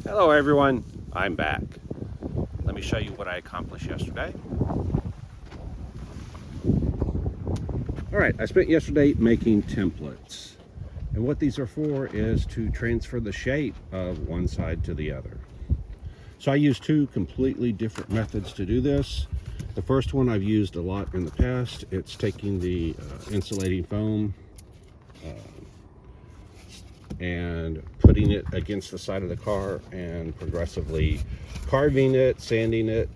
Hello everyone, I'm back. Let me show you what I accomplished yesterday. Alright, I spent yesterday making templates. And what these are for is to transfer the shape of one side to the other. So I use two completely different methods to do this. The first one I've used a lot in the past. It's taking the insulating foam and putting it against the side of the car and progressively carving it, sanding it,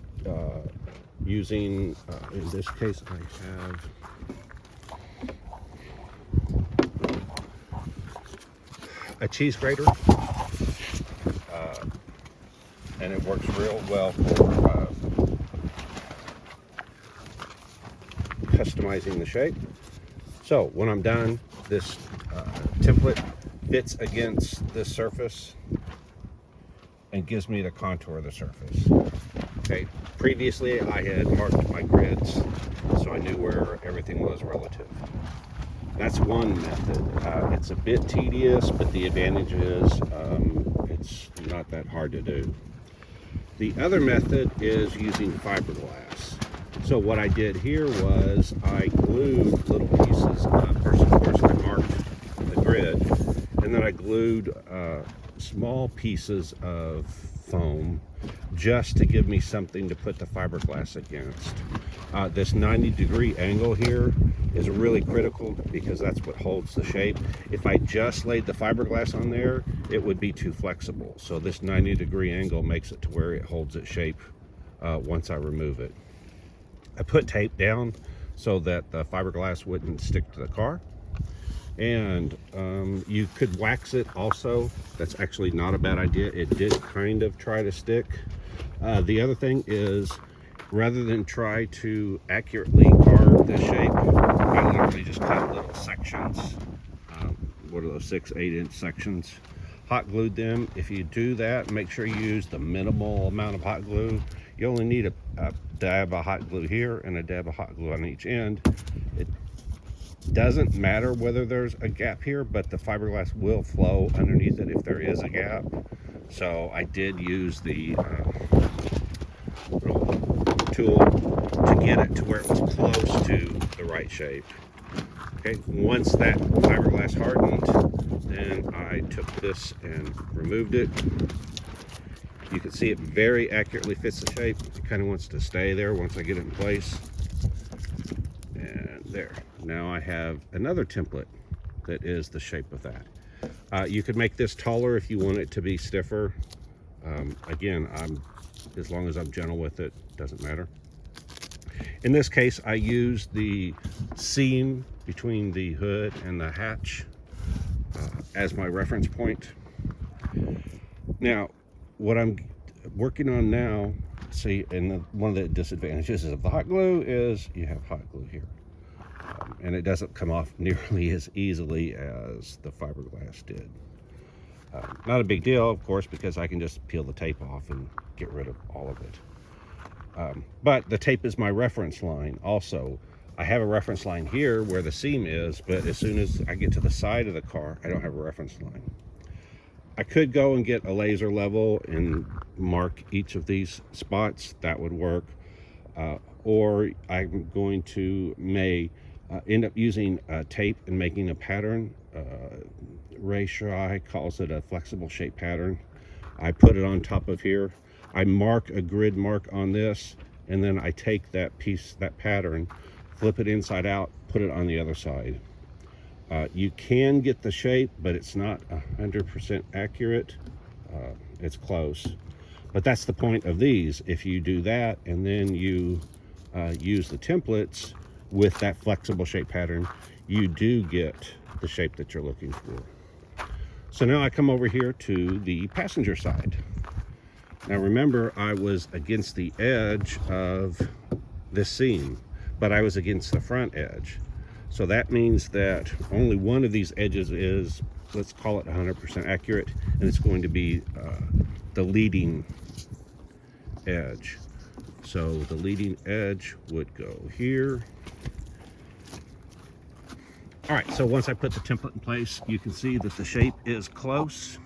using, in this case, I have a cheese grater, and it works real well for customizing the shape. So when I'm done, this template fits against this surface and gives me the contour of the surface. Okay, previously I had marked my grids so I knew where everything was relative. That's one method. It's a bit tedious, but the advantage is it's not that hard to do. The other method is using fiberglass. So what I did here was I glued little pieces. First, of course, I marked the grid, and then I glued small pieces of foam just to give me something to put the fiberglass against. This 90-degree angle here is really critical because that's what holds the shape. If I just laid the fiberglass on there, it would be too flexible. So this 90-degree angle makes it to where it holds its shape once I remove it. I put tape down so that the fiberglass wouldn't stick to the car. And you could wax it also. That's actually not a bad idea. It did kind of try to stick. The other thing is, rather than try to accurately carve this shape, I literally just cut little sections. What are those, 6-8 inch sections? Hot glued them. If you do that, make sure you use the minimal amount of hot glue. You only need a dab of hot glue here and a dab of hot glue on each end. It doesn't matter whether there's a gap here, but the fiberglass will flow underneath it if there is a gap. So I did use the little tool to get it to where it was close to the right shape. Okay, once that fiberglass hardened, then I took this and removed it. You can see it very accurately fits the shape. It kind of wants to stay there once I get it in place. And there. Now I have another template that is the shape of that. You could make this taller if you want it to be stiffer. Again, as long as I'm gentle with it, doesn't matter. In this case, I used the seam between the hood and the hatch as my reference point. Now, what I'm working on now, see, and one of the disadvantages of the hot glue is you have hot glue here. And it doesn't come off nearly as easily as the fiberglass did. Not a big deal, of course, because I can just peel the tape off and get rid of all of it. But the tape is my reference line also. I have a reference line here where the seam is, but as soon as I get to the side of the car, I don't have a reference line. I could go and get a laser level and mark each of these spots. That would work. Or I'm going to end up using tape and making a pattern. Ray Shrai calls it a flexible shape pattern. I put it on top of here. I mark a grid mark on this, and then I take that piece, that pattern, flip it inside out, put it on the other side. You can get the shape, but it's not 100% accurate. It's close. But that's the point of these. If you do that and then you use the templates with that flexible shape pattern, you do get the shape that you're looking for. So now I come over here to the passenger side. Now remember, I was against the edge of this seam, but I was against the front edge. So that means that only one of these edges is, let's call it 100% accurate, and it's going to be the leading edge. So the leading edge would go here. All right, so once I put the template in place, you can see that the shape is close.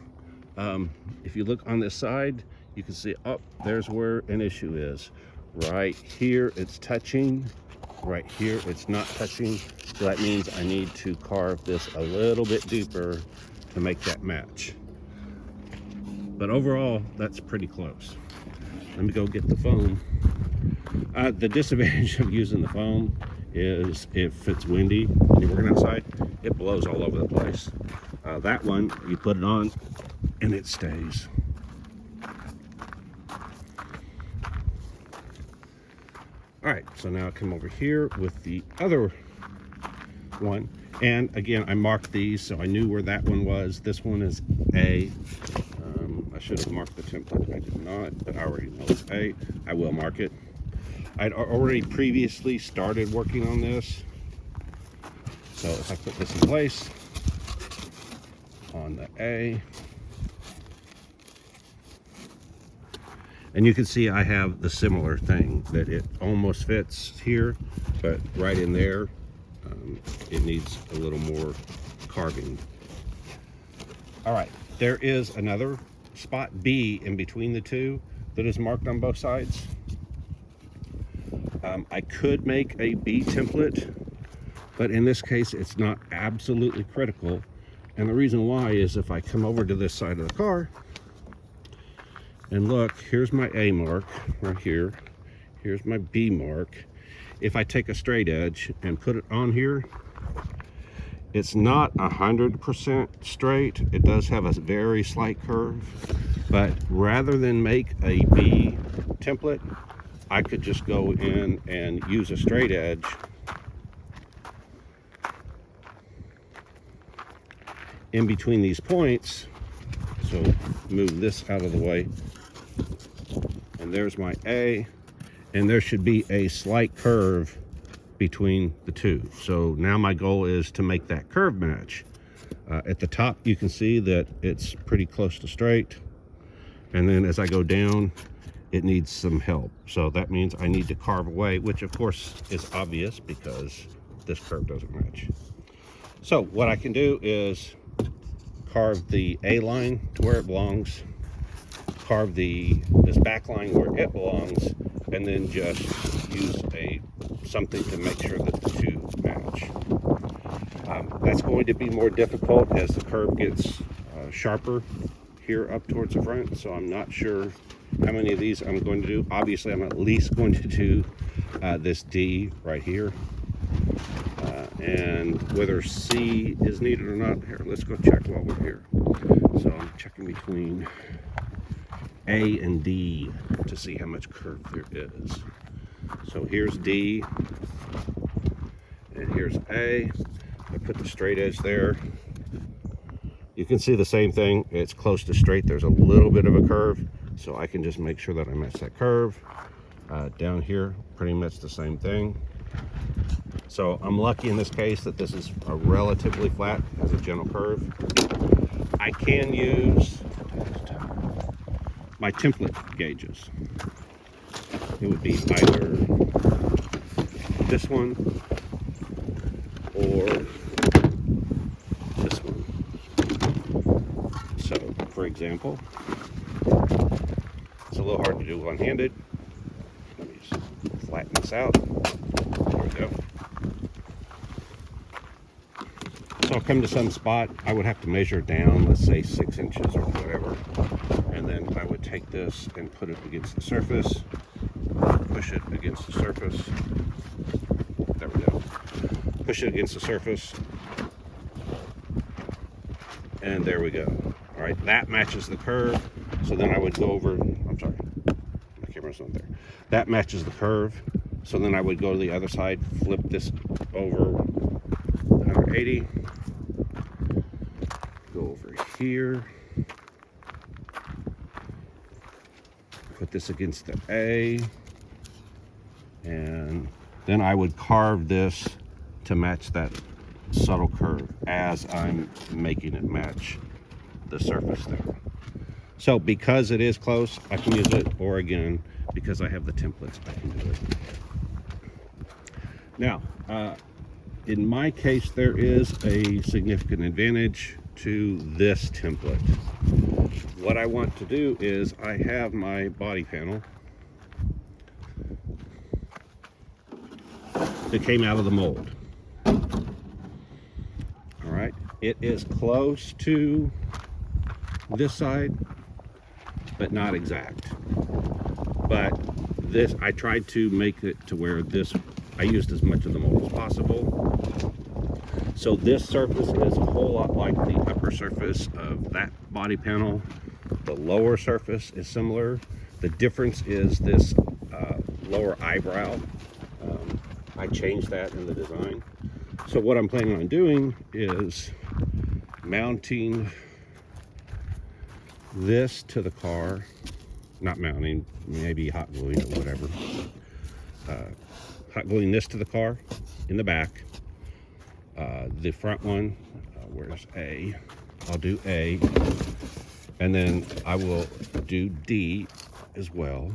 If you look on this side, you can see, oh, there's where an issue is. Right here, it's touching. Right here, it's not touching. So that means I need to carve this a little bit deeper to make that match. But overall, that's pretty close. Let me go get the foam. The disadvantage of using the foam is if it's windy and you're working outside, it blows all over the place. That one, you put it on and it stays. All right, so now I come over here with the other one. And again, I marked these, so I knew where that one was. This one is A. I should have marked the template. I did not, but I already know it's A. I will mark it. I'd already previously started working on this. So if I put this in place on the A, and you can see I have the similar thing, that it almost fits here, but right in there, it needs a little more carving. All right, there is another spot B in between the two that is marked on both sides. I could make a B template, but in this case, it's not absolutely critical. And the reason why is if I come over to this side of the car and look, here's my A mark right here. Here's my B mark. If I take a straight edge and put it on here, it's not 100% straight. It does have a very slight curve, but rather than make a B template, I could just go in and use a straight edge in between these points. So move this out of the way. And there's my A, and there should be a slight curve between the two. So now my goal is to make that curve match. At the top, you can see that it's pretty close to straight. And then as I go down, it needs some help. So that means I need to carve away, which of course is obvious because this curve doesn't match. So what I can do is carve the A line to where it belongs, carve this back line where it belongs, and then just use something to make sure that the two match. That's going to be more difficult as the curve gets sharper here up towards the front, so I'm not sure how many of these I'm going to do. Obviously, I'm at least going to do this D right here. And whether C is needed or not, here, let's go check while we're here. So I'm checking between A and D to see how much curve there is. So here's D, and here's A. I put the straight edge there. You can see the same thing. It's close to straight. There's a little bit of a curve, so I can just make sure that I match that curve. Down here, pretty much the same thing. So I'm lucky in this case that this is a relatively flat, has a gentle curve. I can use my template gauges. It would be either this one or this one. So, for example, it's a little hard to do one-handed. Let me just flatten this out. There we go. So I'll come to some spot, I would have to measure down, let's say 6 inches or whatever. And then I would take this and put it against the surface, push it against the surface. There we go. Push it against the surface. And there we go. All right, that matches the curve. So then I would go over, I'm sorry, my camera's not there. That matches the curve. So then I would go to the other side, flip this over 180. Go over here. Put this against the A. And then I would carve this to match that subtle curve as I'm making it match the surface there. So because it is close, I can use it, or again, because I have the templates, I can do it. Now, in my case, there is a significant advantage to this template. What I want to do is I have my body panel that came out of the mold. All right, it is close to this side, but not exact. But this, I tried to make it to where this, I used as much of the mold as possible. So this surface is a whole lot like the upper surface of that body panel. The lower surface is similar. The difference is this lower eyebrow. I changed that in the design. So what I'm planning on doing is mounting this to the car. Not mounting, maybe hot gluing or whatever. Hot gluing this to the car in the back. The front one, where's A? I'll do A, and then I will do D as well.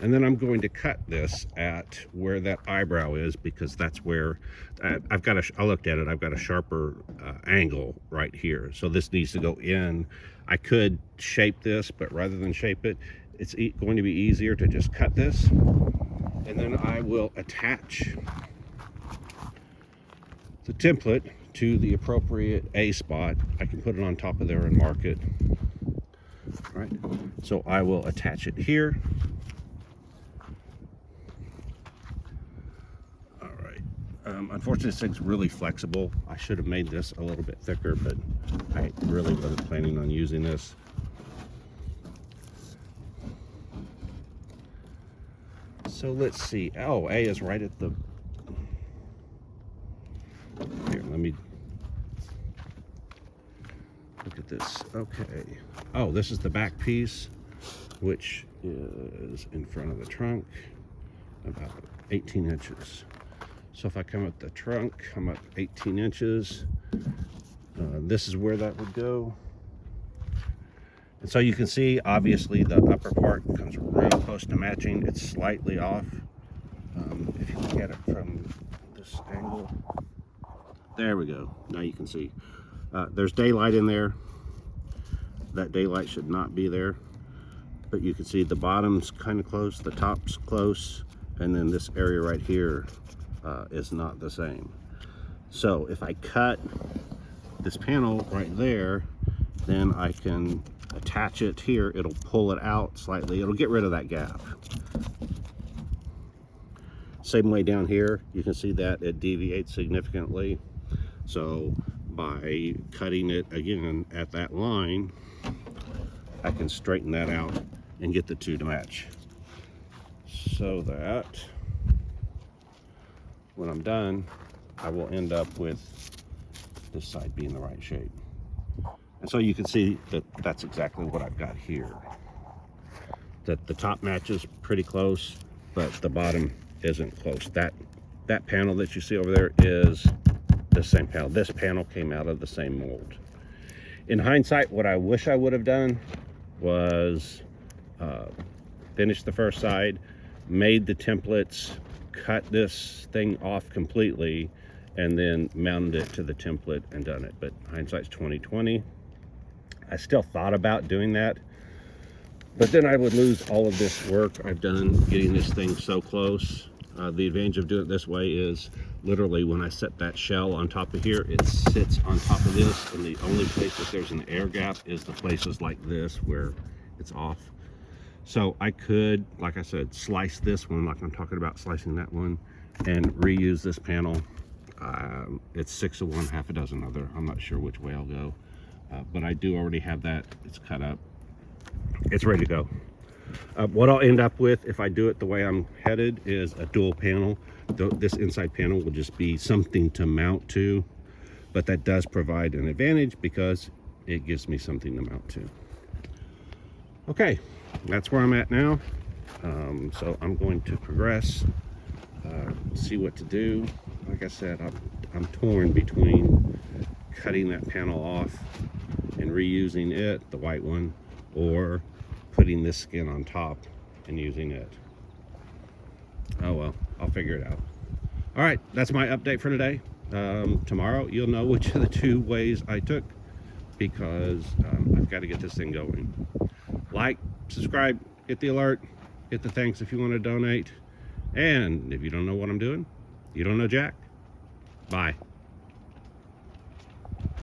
And then I'm going to cut this at where that eyebrow is, because that's where I've got I looked at it, I've got a sharper angle right here. So this needs to go in. I could shape this, but rather than shape it, it's going to be easier to just cut this. And then I will attach the template to the appropriate A spot. I can put it on top of there and mark it. All right, so I will attach it here. All right, unfortunately this thing's really flexible. I should have made this a little bit thicker, but I really wasn't planning on using this. So let's see. Oh, A is right at the, here, let me look at this. Okay. Oh, this is the back piece, which is in front of the trunk, about 18 inches. So if I come at the trunk, I'm up 18 inches. This is where that would go. And so you can see, obviously, the upper part comes real close to matching. It's slightly off. If you look at it from this angle, there we go. Now you can see. There's daylight in there. That daylight should not be there. But you can see the bottom's kind of close, the top's close, and then this area right here is not the same. So if I cut this panel right there, then I can attach it here. It'll pull it out slightly. It'll get rid of that gap. Same way down here, you can see that it deviates significantly. So by cutting it again at that line, I can straighten that out and get the two to match. So that when I'm done, I will end up with this side being the right shape. And so you can see that that's exactly what I've got here. That the top matches pretty close, but the bottom isn't close. That panel that you see over there is the same panel. This panel came out of the same mold. In hindsight, what I wish I would have done was finish the first side, made the templates, cut this thing off completely, and then mounted it to the template and done it. But hindsight's 20/20. I still thought about doing that, but then I would lose all of this work I've done getting this thing so close. The advantage of doing it this way is literally when I set that shell on top of here, it sits on top of this, and the only place that there's an air gap is the places like this where it's off. So I could, like I said, slice this one like I'm talking about slicing that one and reuse this panel. It's 6 of one, half a dozen other. I'm not sure which way I'll go. But I do already have that. It's cut up. It's ready to go. What I'll end up with if I do it the way I'm headed is a dual panel. This inside panel will just be something to mount to, but that does provide an advantage because it gives me something to mount to. Okay, that's where I'm at now. So I'm going to progress, see what to do. Like I said, I'm torn between cutting that panel off and reusing it, the white one, or putting this skin on top and using it. Oh well, I'll figure it out. All right, that's my update for today. tomorrow you'll know which of the two ways I took, because I've got to get this thing going. Like, subscribe, hit the alert, hit the thanks if you want to donate, and if you don't know what I'm doing, you don't know jack. Bye.